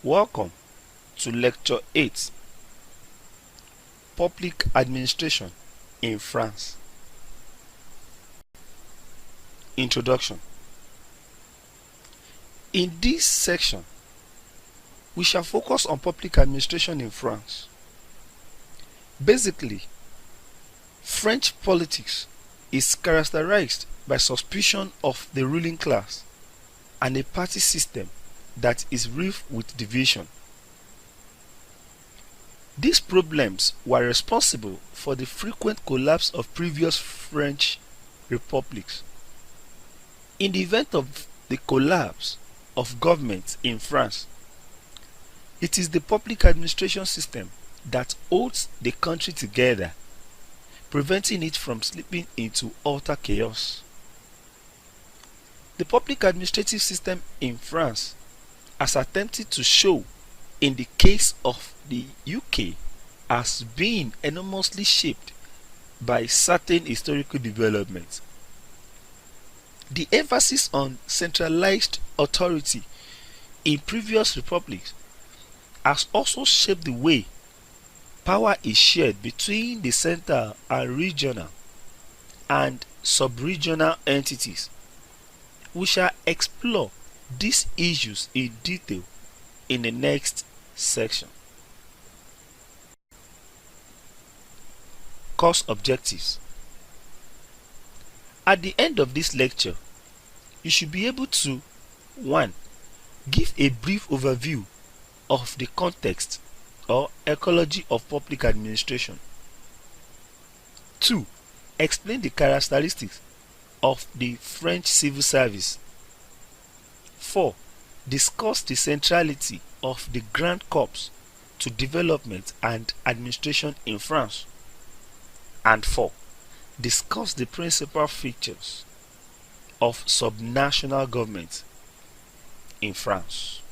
Welcome to Lecture 8, Public Administration in France. Introduction. In this section, we shall focus on public administration in France. Basically, French politics is characterized by suspicion of the ruling class and a party system that is rife with division. These problems were responsible for the frequent collapse of previous French republics. In the event of the collapse of government in France, it is the public administration system that holds the country together, preventing it from slipping into utter chaos. The public administrative system in France, as attempted to show in the case of the UK, has been enormously shaped by certain historical developments. The emphasis on centralized authority in previous republics has also shaped the way power is shared between the central and regional and sub-regional entities. We shall explore these issues in detail in the next section. Course objectives. At the end of this lecture, you should be able to 1. Give a brief overview of the context or ecology of public administration. 2. Explain the characteristics of the French civil service. 4. Discuss the centrality of the Grand Corps to development and administration in France. And 4. Discuss the principal features of subnational government in France.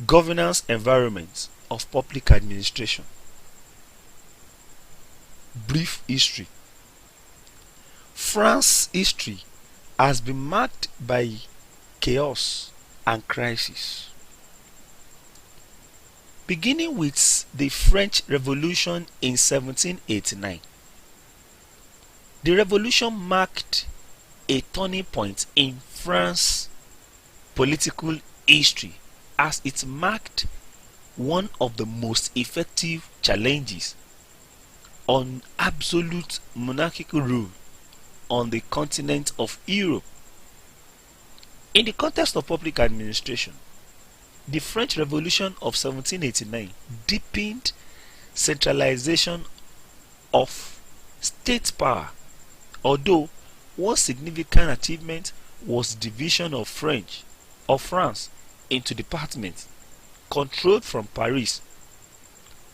Governance environment of public administration. Brief history. France's history has been marked by chaos and crisis. Beginning with the French Revolution in 1789. The revolution marked a turning point in France's political history, as it marked one of the most effective challenges on absolute monarchical rule on the continent of Europe. In the context of public administration, the French Revolution of 1789 deepened centralization of state power, although one significant achievement was division of France into departments controlled from Paris,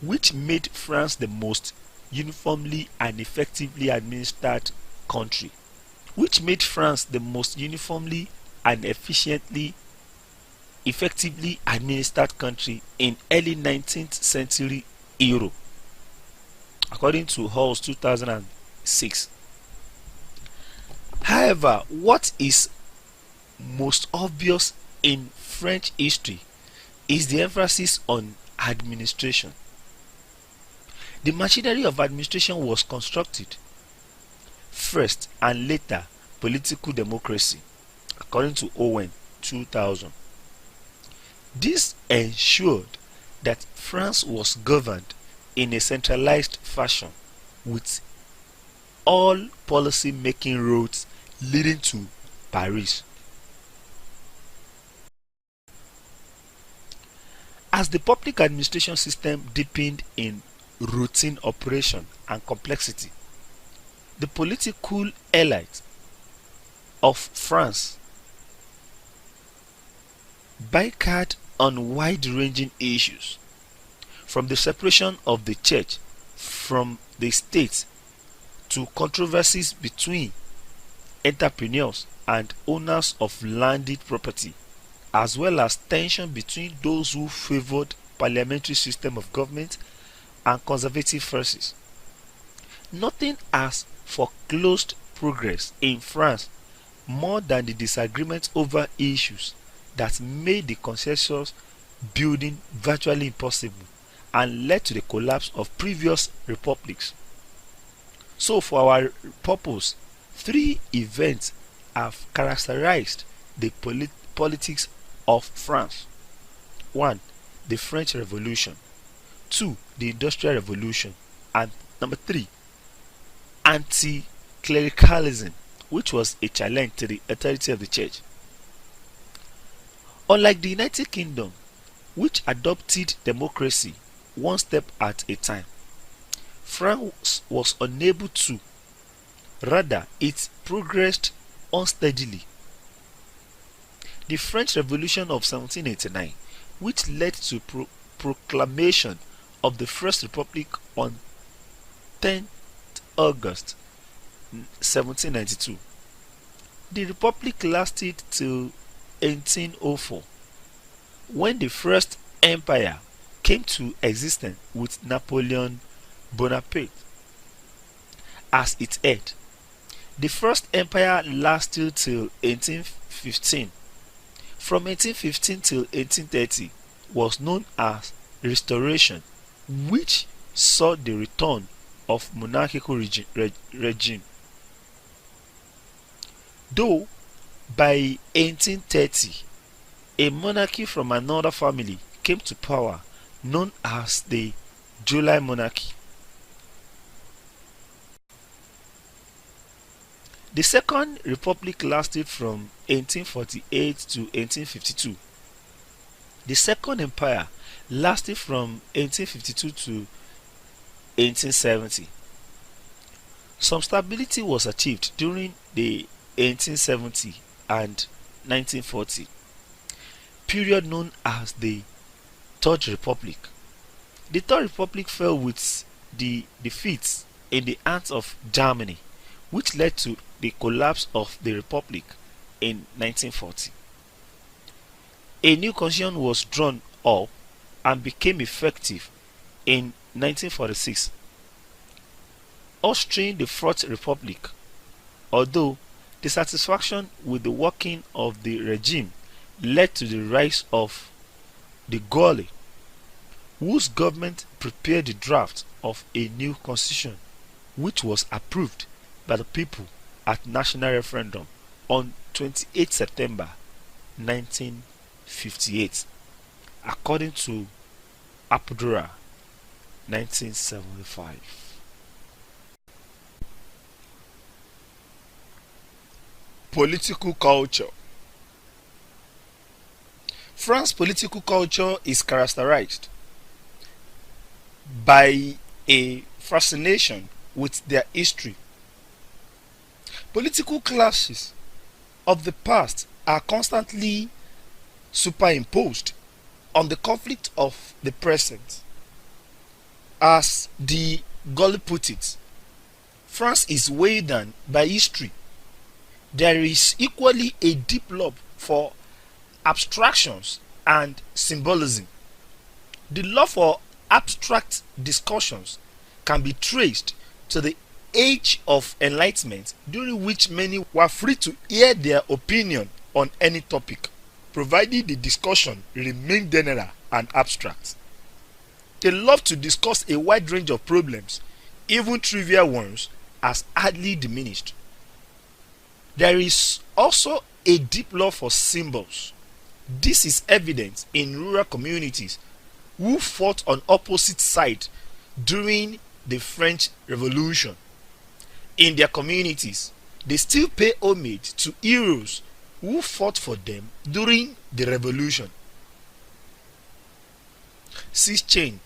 which made France the most uniformly and effectively administered country, effectively administered country in early 19th century Europe, according to Halls 2006. However, what is most obvious in French history is the emphasis on administration. The machinery of administration was constructed first and later political democracy, according to Owen 2000. This ensured that France was governed in a centralized fashion, with all policy-making roads leading to Paris. As the public administration system deepened in routine operation and complexity, the political elite of France bickered on wide-ranging issues, from the separation of the church from the state to controversies between entrepreneurs and owners of landed property, as well as tension between those who favored parliamentary system of government and conservative forces. Nothing has foreclosed progress in France more than the disagreement over issues that made the consensus building virtually impossible and led to the collapse of previous republics. So, for our purpose, three events have characterized the politics of France. 1. The French Revolution. 2. The Industrial Revolution. And number 3. Anti-clericalism, which was a challenge to the authority of the church. Unlike the United Kingdom, which adopted democracy one step at a time, France was unable to. Rather, it progressed unsteadily. The French Revolution of 1789, which led to proclamation of the First Republic on 10th August 1792. The Republic lasted till 1804, when the First Empire came to existence with Napoleon Bonaparte as its head. The First Empire lasted till 1815. From 1815 till 1830 was known as Restoration, which saw the return of monarchical regime. Though by 1830 a monarchy from another family came to power, known as the July Monarchy. The Second Republic lasted from 1848 to 1852. The Second Empire lasted from 1852 to 1870. Some stability was achieved during the 1870 and 1940 period, known as the Third Republic. The Third Republic fell with the defeats in the hands of Germany, which led to the collapse of the Republic in 1940. A new constitution was drawn up and became effective in 1946, ushering the Fourth Republic. Although dissatisfaction with the working of the regime led to the rise of the Gaulle, whose government prepared the draft of a new constitution, which was approved by the people at national referendum on 28 September 1958, according to Apodora 1975. Political culture. France's political culture is characterized by a fascination with their history. Political clashes of the past are constantly superimposed on the conflict of the present. As the Gaulle put it, France is weighed down by history. There is equally a deep love for abstractions and symbolism. The love for abstract discussions can be traced to the age of enlightenment, during which many were free to hear their opinion on any topic, provided the discussion remained general and abstract. They love to discuss a wide range of problems, even trivial ones, has hardly diminished. There is also a deep love for symbols. This is evident in rural communities who fought on opposite sides during the French Revolution. In their communities, they still pay homage to heroes who fought for them during the revolution. Sixchain,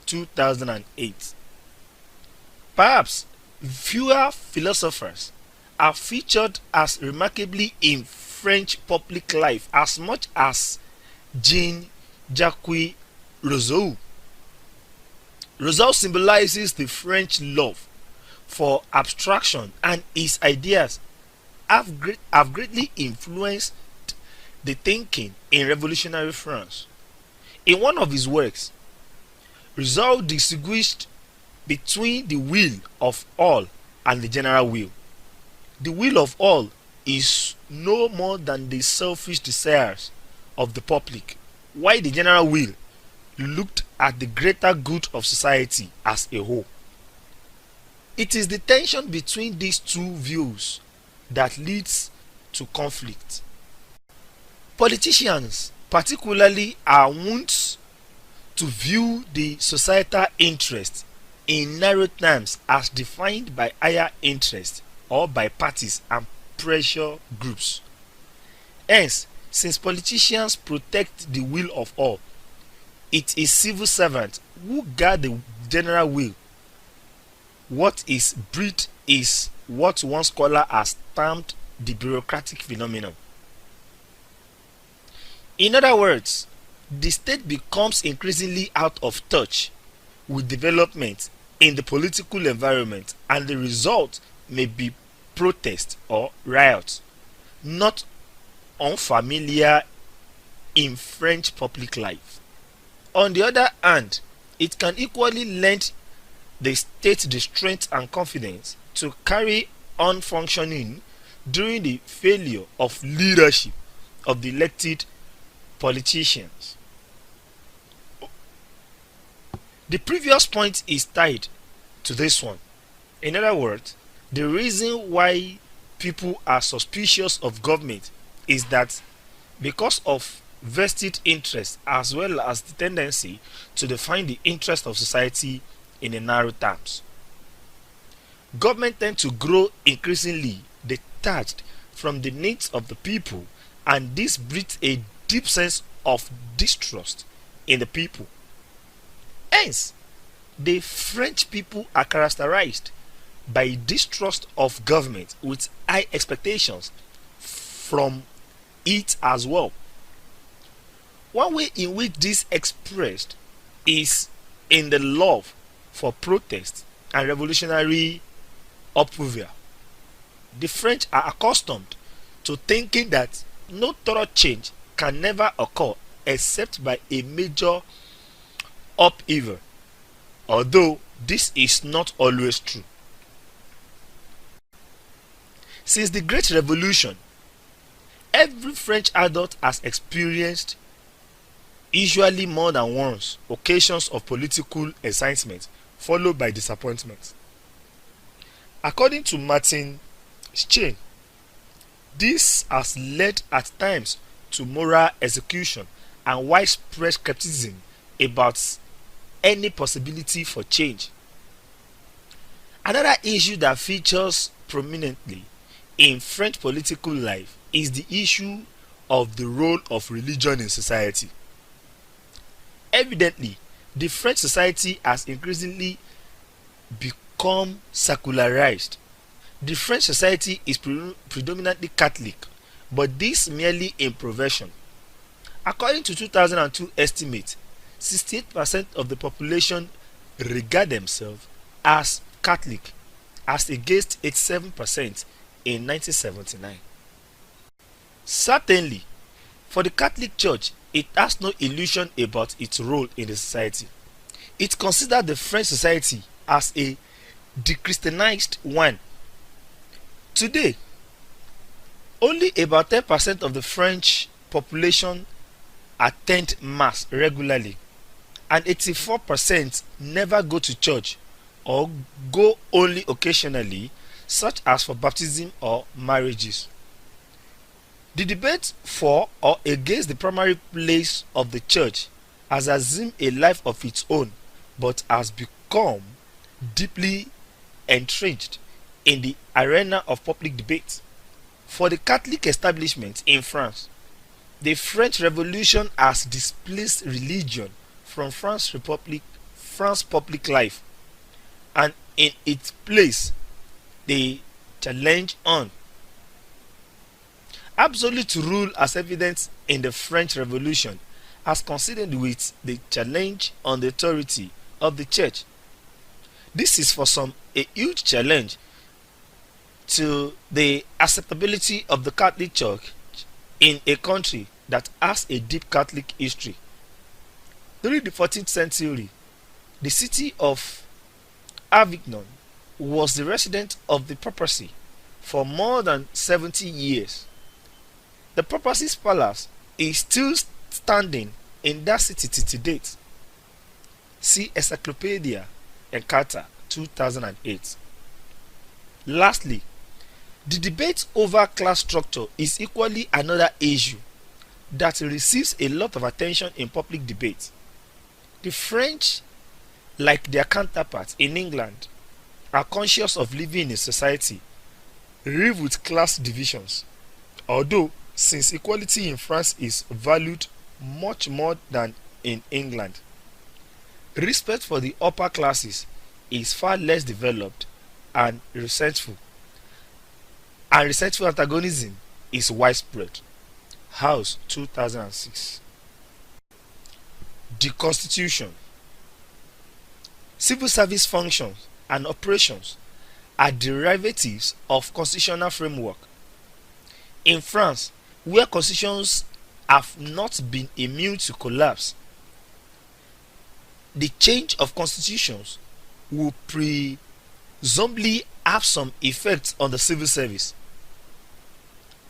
2008. Perhaps fewer philosophers are featured as remarkably in French public life as much as Jean-Jacques Rousseau. Rousseau symbolizes the French love for abstraction, and his ideas have greatly influenced the thinking in revolutionary France. In one of his works, Rousseau distinguished between the will of all and the general will. The will of all is no more than the selfish desires of the public, while the general will looked at the greater good of society as a whole. It is the tension between these two views that leads to conflict. Politicians, particularly, are wont to view the societal interest in narrow terms as defined by higher interest or by parties and pressure groups. Hence, since politicians protect the will of all, it is civil servants who guard the general will. What is breed is what one scholar has termed the bureaucratic phenomenon. In other words, the state becomes increasingly out of touch with development in the political environment, and the result may be protest or riot, not unfamiliar in French public life. On the other hand, it can equally lend the state the strength and confidence to carry on functioning during the failure of leadership of the elected politicians. The previous point is tied to this one. In other words, the reason why people are suspicious of government is that because of vested interest as well as the tendency to define the interest of society in a narrow terms. Government tend to grow increasingly detached from the needs of the people, and this breeds a deep sense of distrust in the people. Hence, the French people are characterized by distrust of government with high expectations from it as well. One way in which this expressed is in the love for protest and revolutionary upheaval. The French are accustomed to thinking that no thorough change can never occur except by a major upheaval, although this is not always true. Since the Great Revolution, every French adult has experienced, usually more than once, occasions of political excitement followed by disappointment. According to Martin Schein, this has led at times to moral execution and widespread skepticism about any possibility for change. Another issue that features prominently in French political life is the issue of the role of religion in society. Evidently, the French society has increasingly become secularized. The French society is predominantly Catholic, but this merely in profession. According to 2002 estimate, 68% of the population regard themselves as Catholic, as against 87% in 1979. Certainly, for the Catholic Church, it has no illusion about its role in the society. It considers the French society as a de-Christianized one. Today, only about 10% of the French population attend Mass regularly, and 84% never go to church or go only occasionally, such as for baptism or marriages. The debate for or against the primary place of the church has assumed a life of its own, but has become deeply entrenched in the arena of public debate. For the Catholic establishment in France, the French Revolution has displaced religion from France public life, and in its place, they challenge on absolute rule as evident in the French Revolution, as considered with the challenge on the authority of the church. This is for some a huge challenge to the acceptability of the Catholic Church in a country that has a deep Catholic history. During the 14th century, the city of Avignon was the residence of the papacy for more than 70 years. The Purposes Palace is still standing in that city to date. See Encyclopedia Encarta 2008. Lastly, the debate over class structure is equally another issue that receives a lot of attention in public debate. The French, like their counterparts in England, are conscious of living in a society rife with class divisions, although since equality in France is valued much more than in England, respect for the upper classes is far less developed, and resentful antagonism is widespread. House 2006. The Constitution. Civil service functions and operations are derivatives of constitutional framework. In France, where constitutions have not been immune to collapse, the change of constitutions will presumably have some effect on the civil service.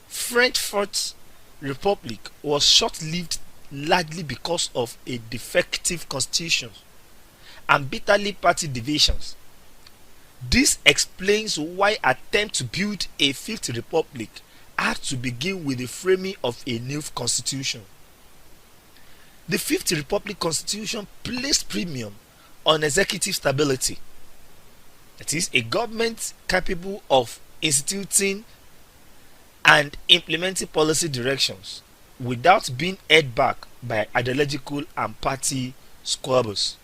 French Fourth Republic was short-lived largely because of a defective constitution and bitterly party divisions. This explains why attempts to build a Fifth Republic had to begin with the framing of a new constitution. The Fifth Republic constitution placed premium on executive stability. That is, a government capable of instituting and implementing policy directions without being held back by ideological and party squabbles.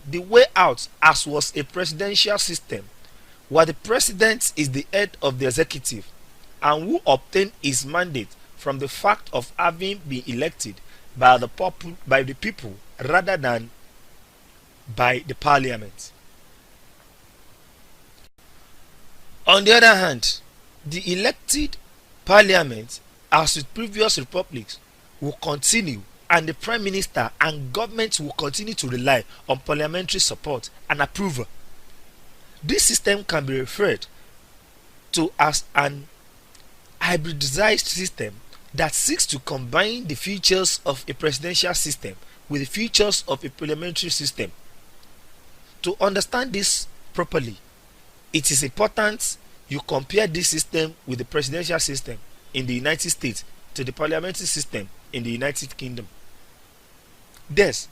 The way out, as was a presidential system, where the president is the head of the executive and who obtained his mandate from the fact of having been elected by the people rather than by the parliament. On the other hand, the elected parliament, as with previous republics, will continue, and the prime minister and government will continue to rely on parliamentary support and approval. This system can be referred to as an hybridized system that seeks to combine the features of a presidential system with the features of a parliamentary system. To understand this properly, it is important you compare this system with the presidential system in the United States to the parliamentary system in the United Kingdom. Thus,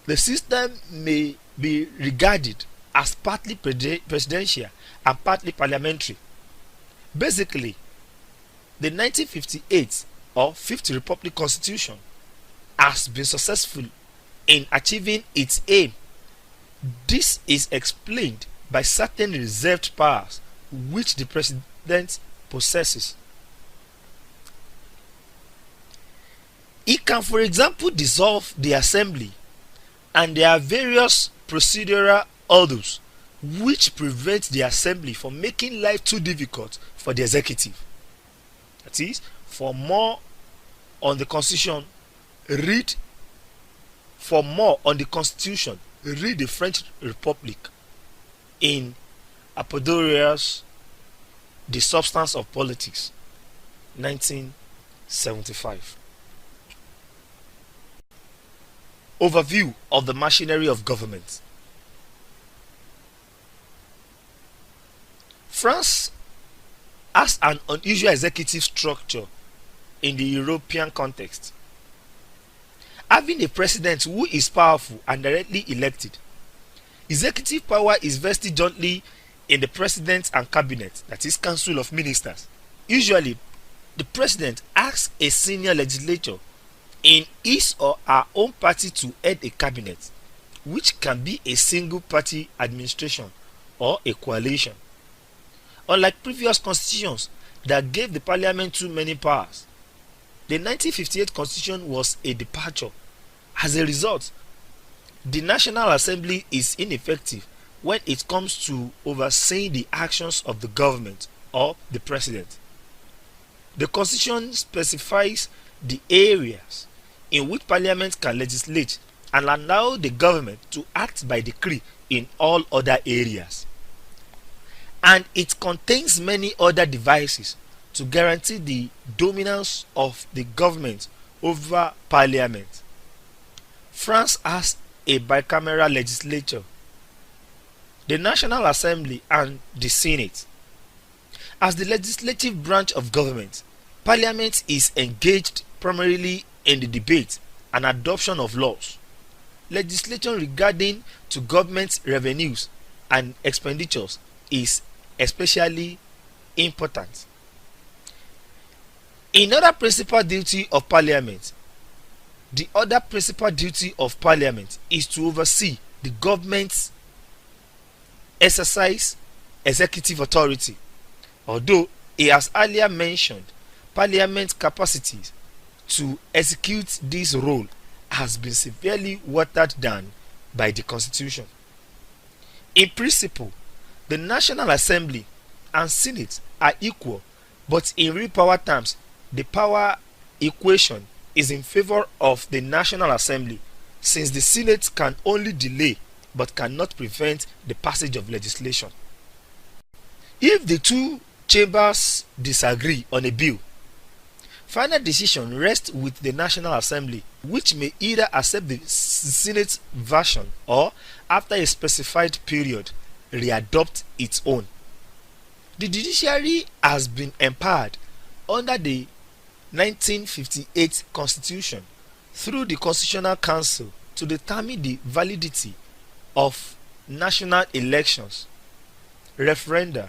the system may be regarded as partly presidential and partly parliamentary. Basically, the 1958 or Fifth Republic Constitution has been successful in achieving its aim. This is explained by certain reserved powers which the president possesses. He can, for example, dissolve the assembly, and there are various procedural hurdles which prevent the assembly from making life too difficult for the executive. That is, for more on the constitution, read the French Republic in Apollodorus, The Substance of Politics, 1975. Overview of the machinery of government. France has an unusual executive structure in the European context. Having a president who is powerful and directly elected, executive power is vested jointly in the president and cabinet, that is, council of ministers. Usually, the president asks a senior legislature in his or her own party to head a cabinet, which can be a single party administration or a coalition. Unlike previous constitutions that gave the parliament too many powers, the 1958 constitution was a departure. As a result, the National Assembly is ineffective when it comes to overseeing the actions of the government or the president. The constitution specifies the areas in which parliament can legislate and allow the government to act by decree in all other areas. and it contains many other devices to guarantee the dominance of the government over parliament. France has a bicameral legislature, the National Assembly and the Senate. As the legislative branch of government, parliament is engaged primarily in the debate and adoption of laws. Legislation regarding to government revenues and expenditures is especially important. Another principal duty of parliament The other principal duty of parliament is to oversee the government's exercise executive authority. Although he has earlier mentioned parliament's capacity to execute this role has been severely watered down by the constitution. In principle, the National Assembly and Senate are equal, but in real power terms, the power equation is in favor of the National Assembly, since the Senate can only delay but cannot prevent the passage of legislation. If the two chambers disagree on a bill, final decision rests with the National Assembly, which may either accept the Senate version or, after a specified period, readopt its own. The judiciary has been empowered under the 1958 Constitution through the Constitutional Council to determine the validity of national elections, referenda,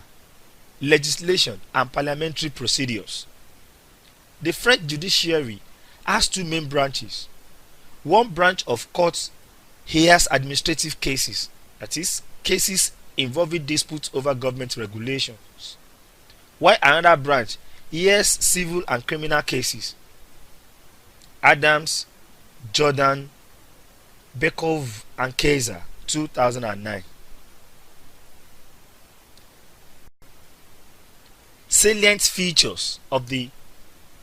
legislation, and parliamentary procedures. The French judiciary has two main branches. One branch of courts hears administrative cases, that is, cases involving disputes over government regulations, while another branch hears civil and criminal cases. Adams, Jordan, Bekov, and Kaiser, 2009. Salient features of the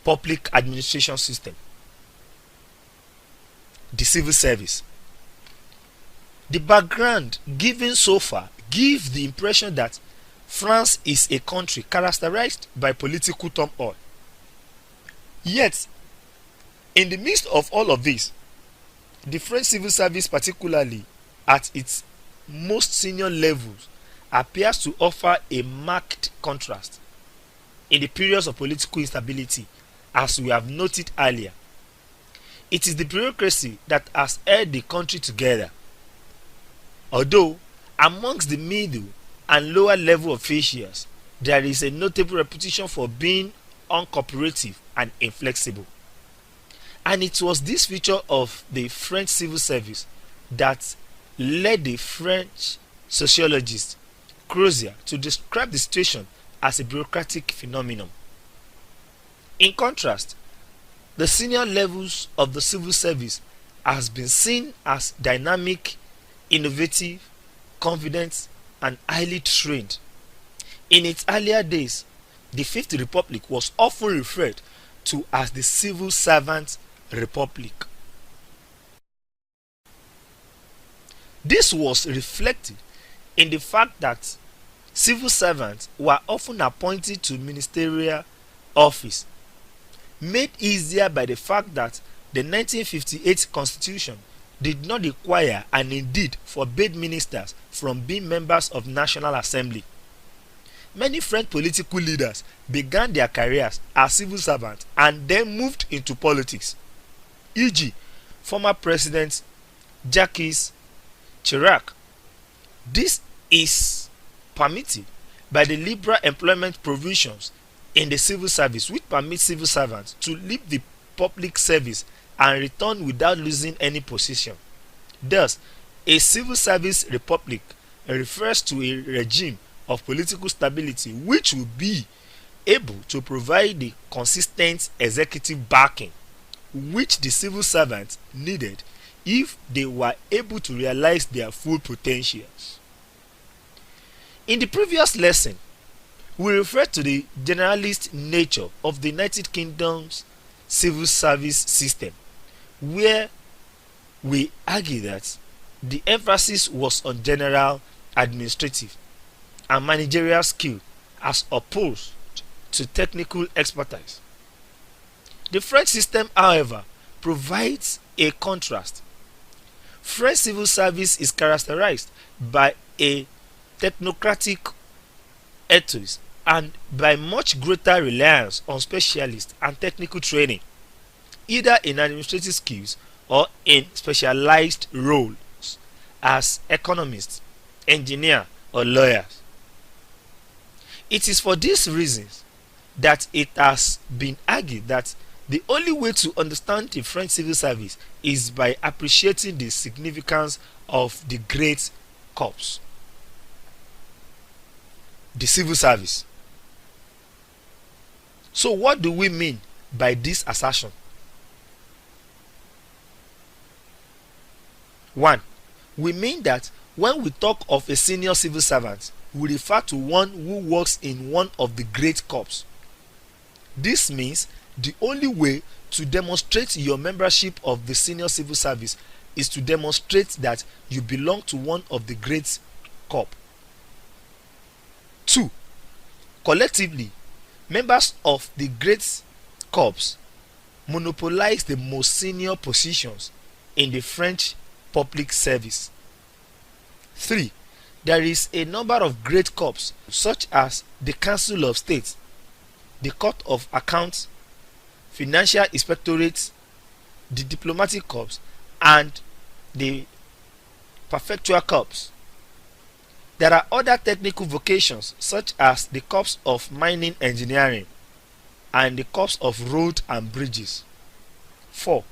public administration system. The civil service. The background given so far gives the impression that France is a country characterized by political turmoil. Yet, in the midst of all of this, the French civil service, particularly at its most senior levels, appears to offer a marked contrast in the periods of political instability, as we have noted earlier. It is the bureaucracy that has held the country together. Although, amongst the middle and lower level officials, there is a notable reputation for being uncooperative and inflexible. And it was this feature of the French civil service that led the French sociologist Crozier to describe the situation as a bureaucratic phenomenon. In contrast, the senior levels of the civil service has been seen as dynamic, innovative, confident, and highly trained. In its earlier days, the Fifth Republic was often referred to as the Civil Servant Republic. This was reflected in the fact that civil servants were often appointed to ministerial office, made easier by the fact that the 1958 Constitution did not require and indeed forbade ministers from being members of National Assembly. Many French political leaders began their careers as civil servants and then moved into politics. E.g., former President Jacques Chirac. This is permitted by the liberal employment provisions in the civil service, which permit civil servants to leave the public service and return without losing any position. Thus, a civil service republic refers to a regime of political stability which will be able to provide the consistent executive backing which the civil servants needed if they were able to realize their full potentials. In the previous lesson, we referred to the generalist nature of the United Kingdom's civil service system, where we argue that the emphasis was on general administrative, and managerial skill as opposed to technical expertise. The French system, however, provides a contrast. French civil service is characterized by a technocratic ethos and by much greater reliance on specialists and technical training, either in administrative skills or in specialized roles as economists, engineers, or lawyers. It is for these reasons that it has been argued that the only way to understand the French civil service is by appreciating the significance of the Great Corps. The civil service. So what do we mean by this assertion? 1. We mean that when we talk of a senior civil servant, we refer to one who works in one of the great corps. This means the only way to demonstrate your membership of the senior civil service is to demonstrate that you belong to one of the great corps. 2. Collectively, members of the great corps monopolize the most senior positions in the French public service. 3. There is a number of great corps such as the Council of State, the Court of Accounts, Financial Inspectorate, the Diplomatic Corps, and the Prefectural Corps. There are other technical vocations such as the Corps of Mining Engineering and the Corps of Road and Bridges. 4.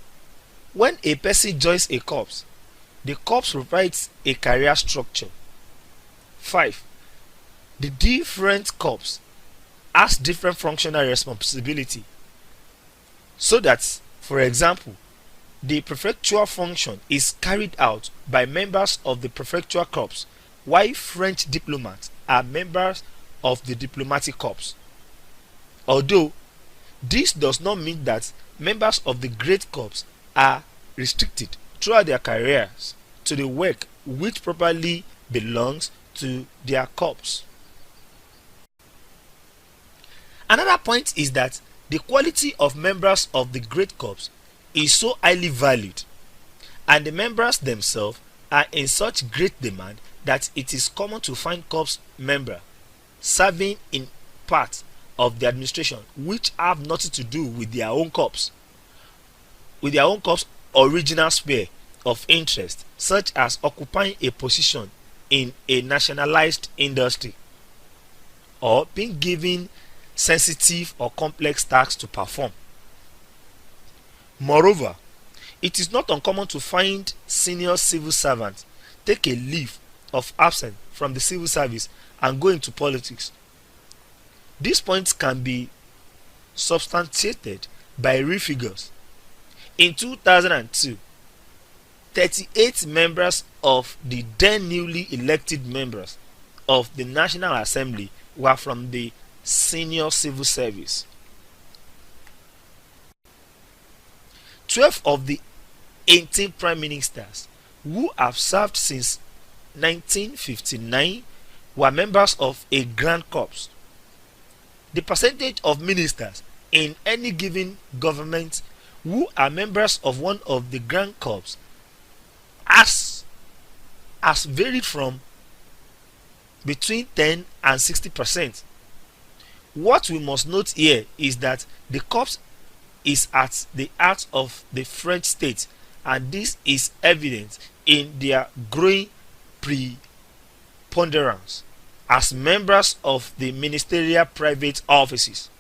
When a person joins a corps, the corps provides a career structure. 5. The different corps has different functional responsibility, so that, for example, the prefectural function is carried out by members of the prefectural corps, while French diplomats are members of the diplomatic corps. Although this does not mean that members of the great corps are restricted throughout their careers to the work which properly belongs to their corps. Another point is that the quality of members of the great corps is so highly valued, and the members themselves are in such great demand that it is common to find corps members serving in part of the administration which have nothing to do with their own corps, original sphere of interest, such as occupying a position in a nationalized industry or being given sensitive or complex tasks to perform. Moreover, it is not uncommon to find senior civil servants take a leave of absence from the civil service and go into politics. These points can be substantiated by real figures. In 2002, 38 members of the then newly elected members of the National Assembly were from the senior civil service. 12 of the 18 prime ministers who have served since 1959 were members of a grand corps. The percentage of ministers in any given government who are members of one of the grand corps has varied from between 10 and 60%. What we must note here is that the corps is at the heart of the French state, and this is evident in their growing preponderance as members of the ministerial private offices.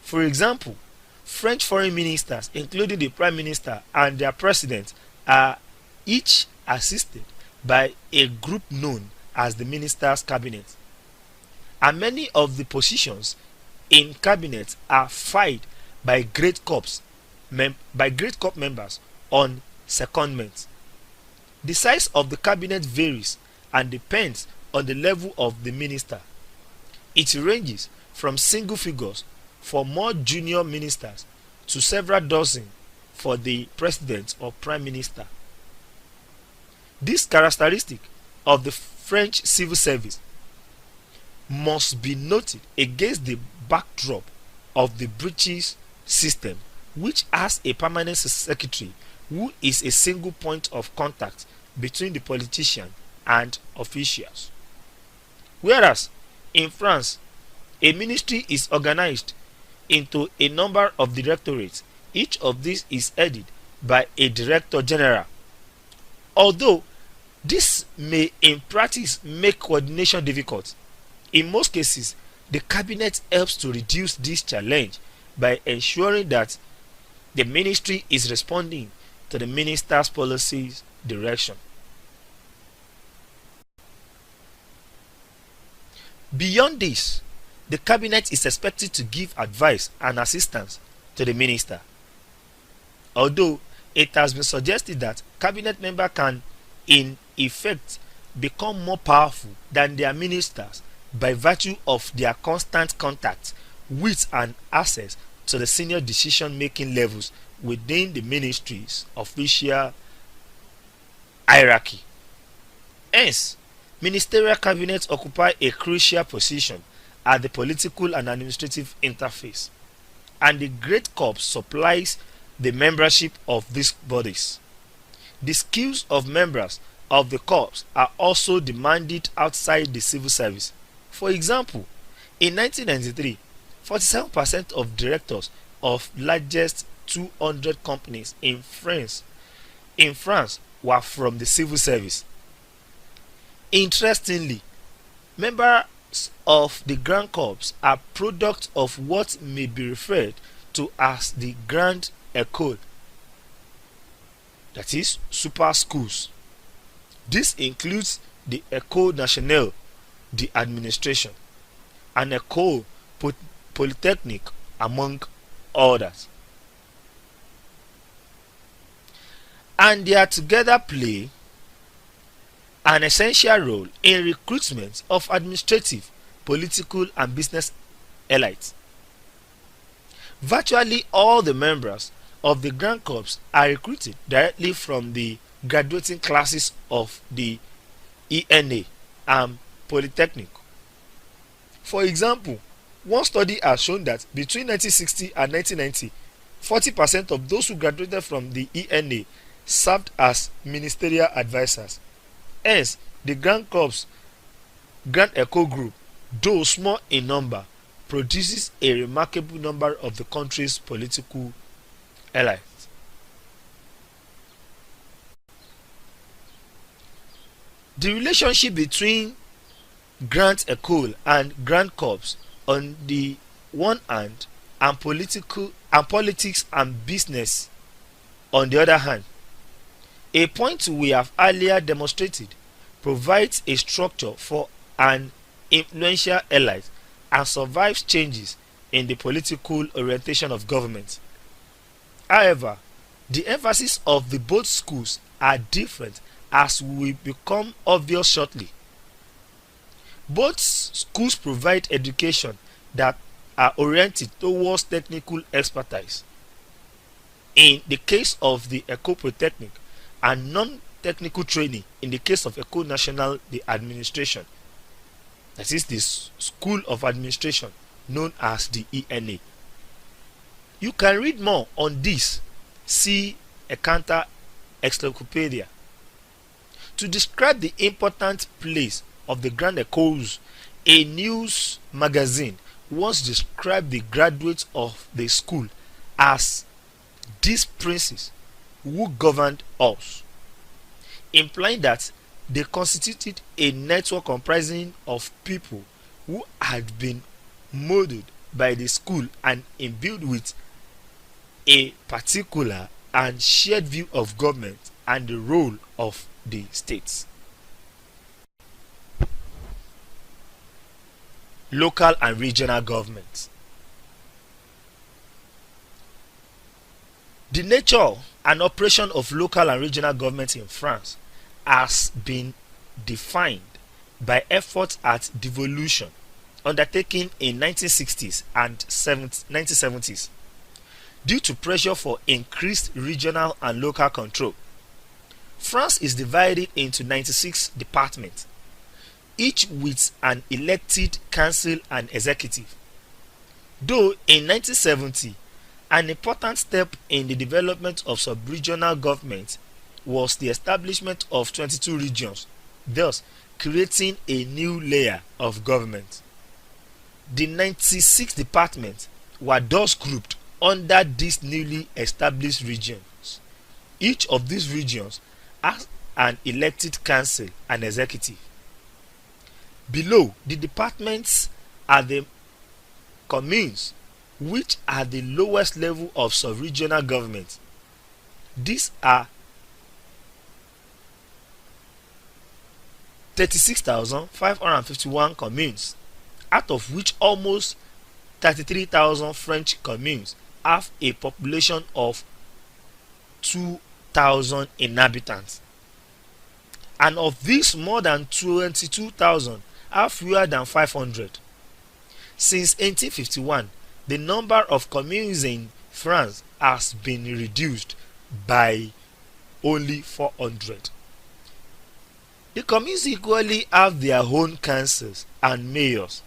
For example, French foreign ministers, including the prime minister and their president, are each assisted by a group known as the ministers' cabinet, and many of the positions in cabinet are filled by great corps members on secondment. The size of the cabinet varies and depends on the level of the minister. It ranges from single figures for more junior ministers to several dozen for the president or prime minister. This characteristic of the French civil service must be noted against the backdrop of the British system, which has a permanent secretary who is a single point of contact between the politician and officials. Whereas in France, a ministry is organized into a number of directorates. Each of these is headed by a director general. Although this may in practice make coordination difficult, in most cases the cabinet helps to reduce this challenge by ensuring that the ministry is responding to the minister's policies direction. Beyond this, the cabinet is expected to give advice and assistance to the minister. Although it has been suggested that cabinet members can in effect become more powerful than their ministers by virtue of their constant contact with and access to the senior decision-making levels within the ministry's official hierarchy. Hence, ministerial cabinets occupy a crucial position at the political and administrative interface, and the Great Corps supplies the membership of these bodies. The skills of members of the corps are also demanded outside the civil service. For example, in 1993, 47% of directors of largest 200 companies in France were from the civil service. Interestingly, members of the Grand Corps are products of what may be referred to as the Grand École, that is, super schools. This includes the École Nationale d'Administration and École Polytechnique, among others. And they are together play an essential role in recruitment of administrative, political and business elites. Virtually all the members of the Grand Corps are recruited directly from the graduating classes of the ENA and Polytechnic. For example, one study has shown that between 1960 and 1990, 40% of those who graduated from the ENA served as ministerial advisors. Hence, the Grand Corps Grand École Group, though small in number, produces a remarkable number of the country's political elites. The relationship between Grand École and Grand Corps on the one hand and politics and business on the other hand, a point we have earlier demonstrated, provides a structure for an influential elite and survives changes in the political orientation of government. However, the emphasis of the both schools are different, as will become obvious shortly. Both schools provide education that are oriented towards technical expertise. In the case of the École Polytechnique, and non-technical training in the case of École Nationale d'Administration, that is the School of Administration known as the ENA. You can read more on this. See Ekanta Encyclopedia. To describe the important place of the Grand Écoles, a news magazine once described the graduates of the school as these princes who governed us, implying that they constituted a network comprising of people who had been molded by the school and imbued with a particular and shared view of government and the role of the states. Local and regional governments. The nature and operation of local and regional governments in France has been defined by efforts at devolution undertaken in 1960s and 1970s due to pressure for increased regional and local control. France is divided into 96 departments. each with an elected council and executive. Though in 1970, an important step in the development of sub-regional government was the establishment of 22 regions, thus creating a new layer of government. The 96 departments were thus grouped under these newly established regions. Each of these regions has an elected council and executive. Below, the departments are the communes, which are the lowest level of sub-regional government. These are 36,551 communes, out of which almost 33,000 French communes have a population of 2,000 inhabitants. And of these, more than 22,000 are fewer than 500. Since 1851, the number of communes in France has been reduced by only 400. The communes equally have their own councils and mayors.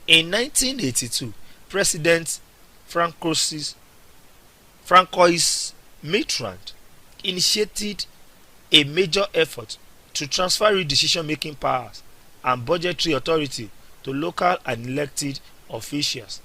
In 1982, President Francois Mitterrand initiated a major effort to transfer decision-making powers and budgetary authority to local and elected officials.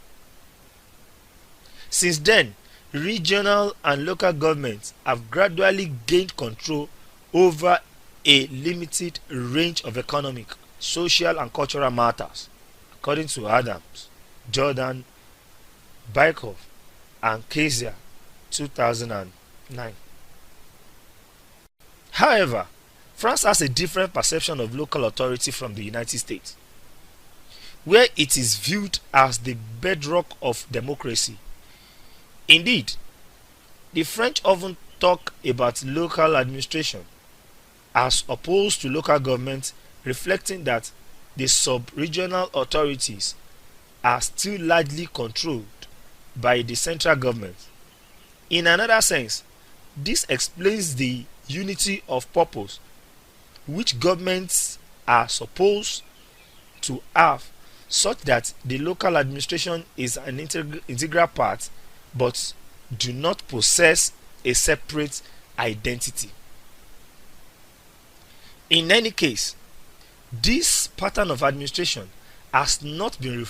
Since then, regional and local governments have gradually gained control over a limited range of economic, social and cultural matters, according to Adams, Jordan, Bykov and Kaiser 2009. However, France has a different perception of local authority from the United States, where it is viewed as the bedrock of democracy. Indeed, the French often talk about local administration as opposed to local government, reflecting that the sub-regional authorities are still largely controlled by the central government. In another sense, this explains the unity of purpose which governments are supposed to have, such that the local administration is an integral part but do not possess a separate identity. In any case, this pattern of administration has not been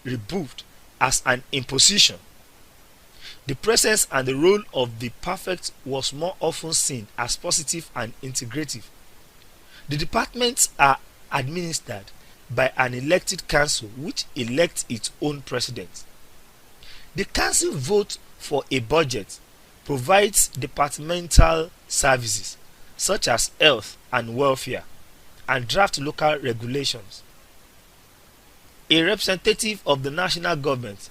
rebuffed as an imposition. The presence and the role of the prefect was more often seen as positive and integrative. The departments are administered by an elected council which elects its own president. The council votes for a budget, provides departmental services such as health and welfare, and drafts local regulations. A representative of the national government,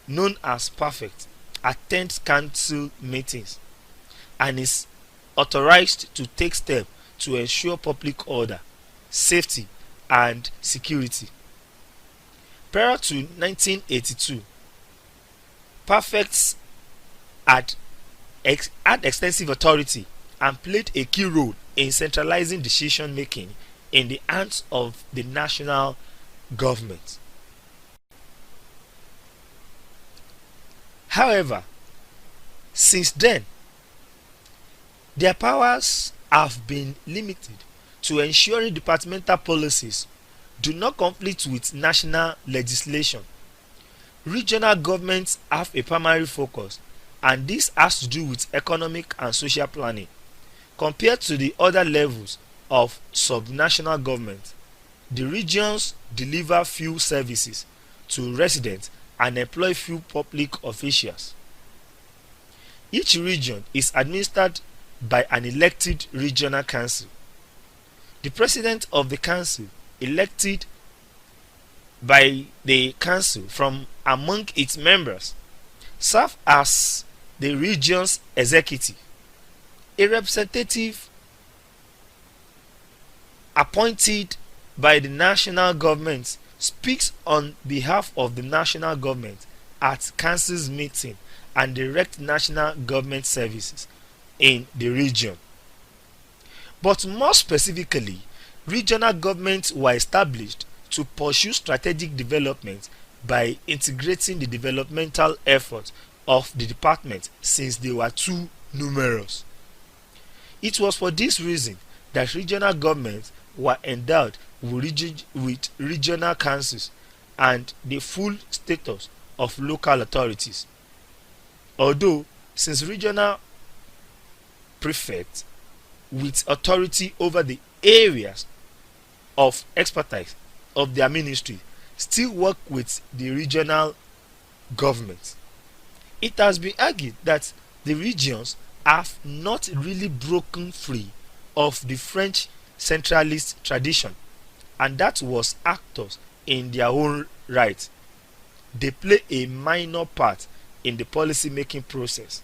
known as prefect, attends council meetings and is authorized to take steps to ensure public order, safety, and security. Prior to 1982, prefects had extensive authority and played a key role in centralizing decision making in the hands of the national government. However, since then, their powers have been limited to ensuring departmental policies do not conflict with national legislation. Regional governments have a primary focus, and this has to do with economic and social planning. Compared to the other levels of subnational government, the regions deliver few services to residents and employ few public officials. Each region is administered by an elected regional council. The president of the council, elected by the council from among its members, serves as the region's executive. A representative appointed by the national government speaks on behalf of the national government at council's meeting and directs national government services in the region. But more specifically, Regional governments were established to pursue strategic development by integrating the developmental efforts of the department since they were too numerous. It was for this reason that regional governments were endowed with regional councils and the full status of local authorities. Although, since regional prefects with authority over the areas of expertise of their ministry still work with the regional government, it has been argued that the regions have not really broken free of the French centralist tradition, and that was actors in their own right. They play a minor part in the policy making process.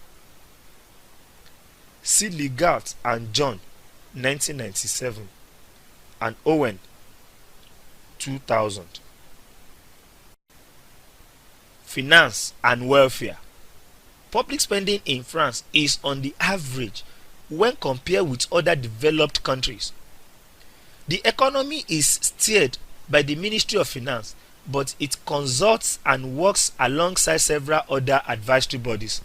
See Legat and John 1997 and Owen 2000. Finance and welfare. Public spending in France is on the average when compared with other developed countries. The economy is steered by the Ministry of Finance, but it consults and works alongside several other advisory bodies,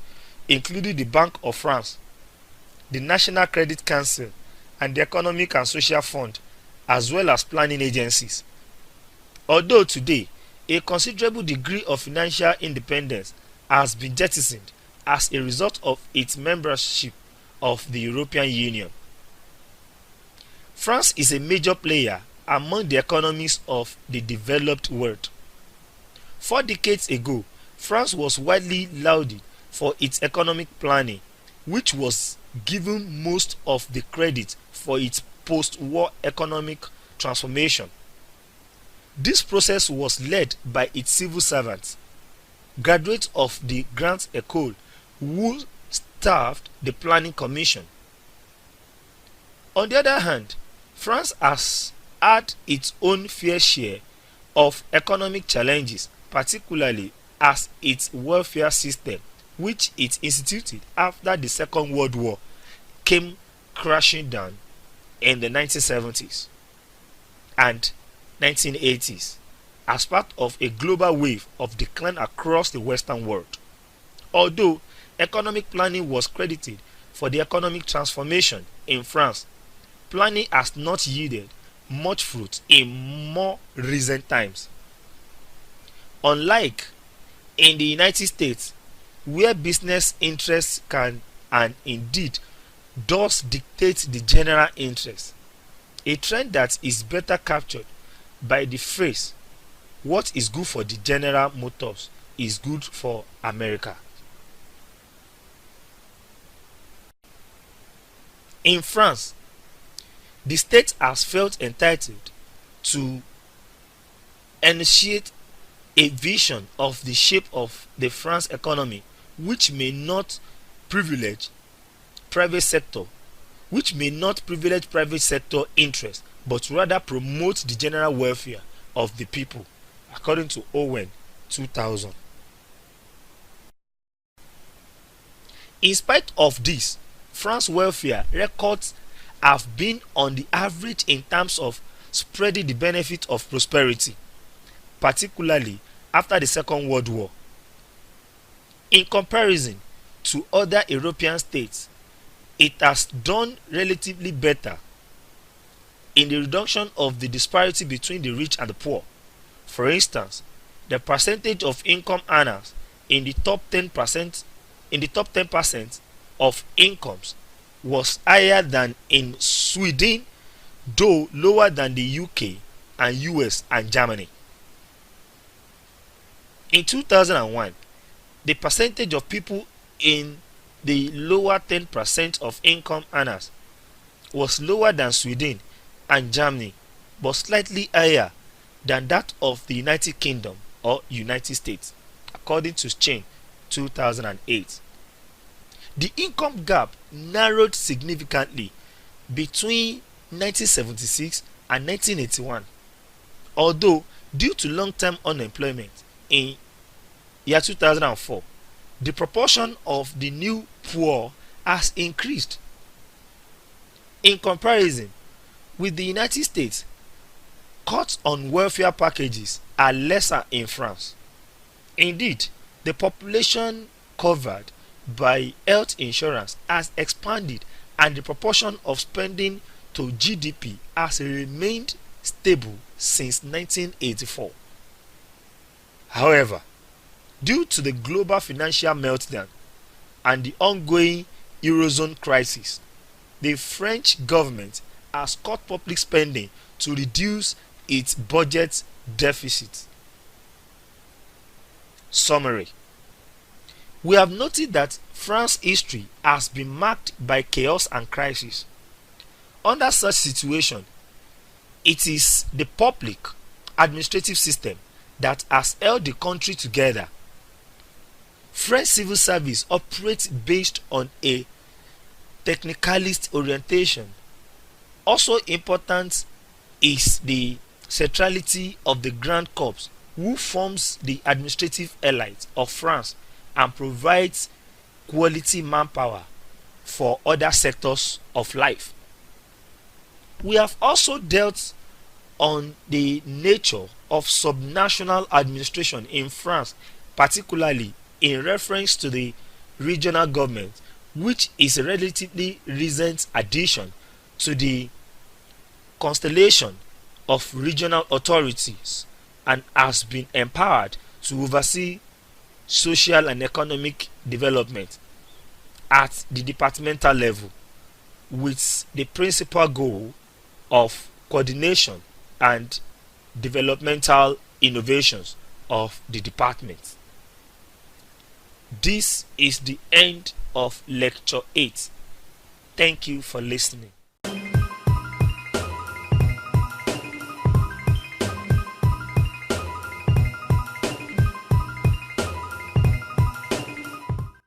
including the Bank of France, the National Credit Council, and the Economic and Social Fund, as well as planning agencies. Although today, a considerable degree of financial independence has been jettisoned as a result of its membership of the European Union. France is a major player among the economies of the developed world. 4 decades ago, France was widely lauded for its economic planning, which was given most of the credit for its post-war economic transformation. This process was led by its civil servants, graduates of the Grand École, who staffed the Planning Commission. On the other hand, France has had its own fair share of economic challenges, particularly as its welfare system, which it instituted after the Second World War, came crashing down in the 1970s and 1980s as part of a global wave of decline across the Western world. Although economic planning was credited for the economic transformation in France, planning has not yielded much fruit in more recent times. Unlike in the United States, where business interests can and indeed does dictate the general interest, a trend that is better captured by the phrase, "What is good for the General Motors is good for America." In France, the state has felt entitled to initiate a vision of the shape of the France economy which may not privilege private sector interest, but rather promote the general welfare of the people, according to Owen 2000. In spite of this, France's welfare records have been on the average in terms of spreading the benefit of prosperity, particularly after the Second World War. In comparison to other European states, it has done relatively better in the reduction of the disparity between the rich and the poor. For instance, the percentage of income earners in the top 10% of incomes was higher than in Sweden, though lower than the UK and US and Germany. In 2001, the percentage of people in the lower 10% of income earners was lower than Sweden and Germany, but slightly higher than that of the United Kingdom or United States, according to Chain 2008. The income gap narrowed significantly between 1976 and 1981, although due to long-term unemployment in year 2004, the proportion of the new poor has increased. In comparison with the United States, cuts on welfare packages are lesser in France. Indeed, the population covered by health insurance has expanded and the proportion of spending to GDP has remained stable since 1984. However, due to the global financial meltdown and the ongoing Eurozone crisis, the French government has cut public spending to reduce its budget deficit. Summary: we have noted that France's history has been marked by chaos and crisis. Under such situation, it is the public administrative system that has held the country together. French civil service operates based on a technicalist orientation. Also important is the centrality of the Grand Corps, who forms the administrative elite of France and provides quality manpower for other sectors of life. We have also dealt on the nature of subnational administration in France, particularly in reference to the regional government, which is a relatively recent addition to the constellation of regional authorities and has been empowered to oversee social and economic development at the departmental level, with the principal goal of coordination and developmental innovations of the department. This is the end of lecture 8. Thank you for listening.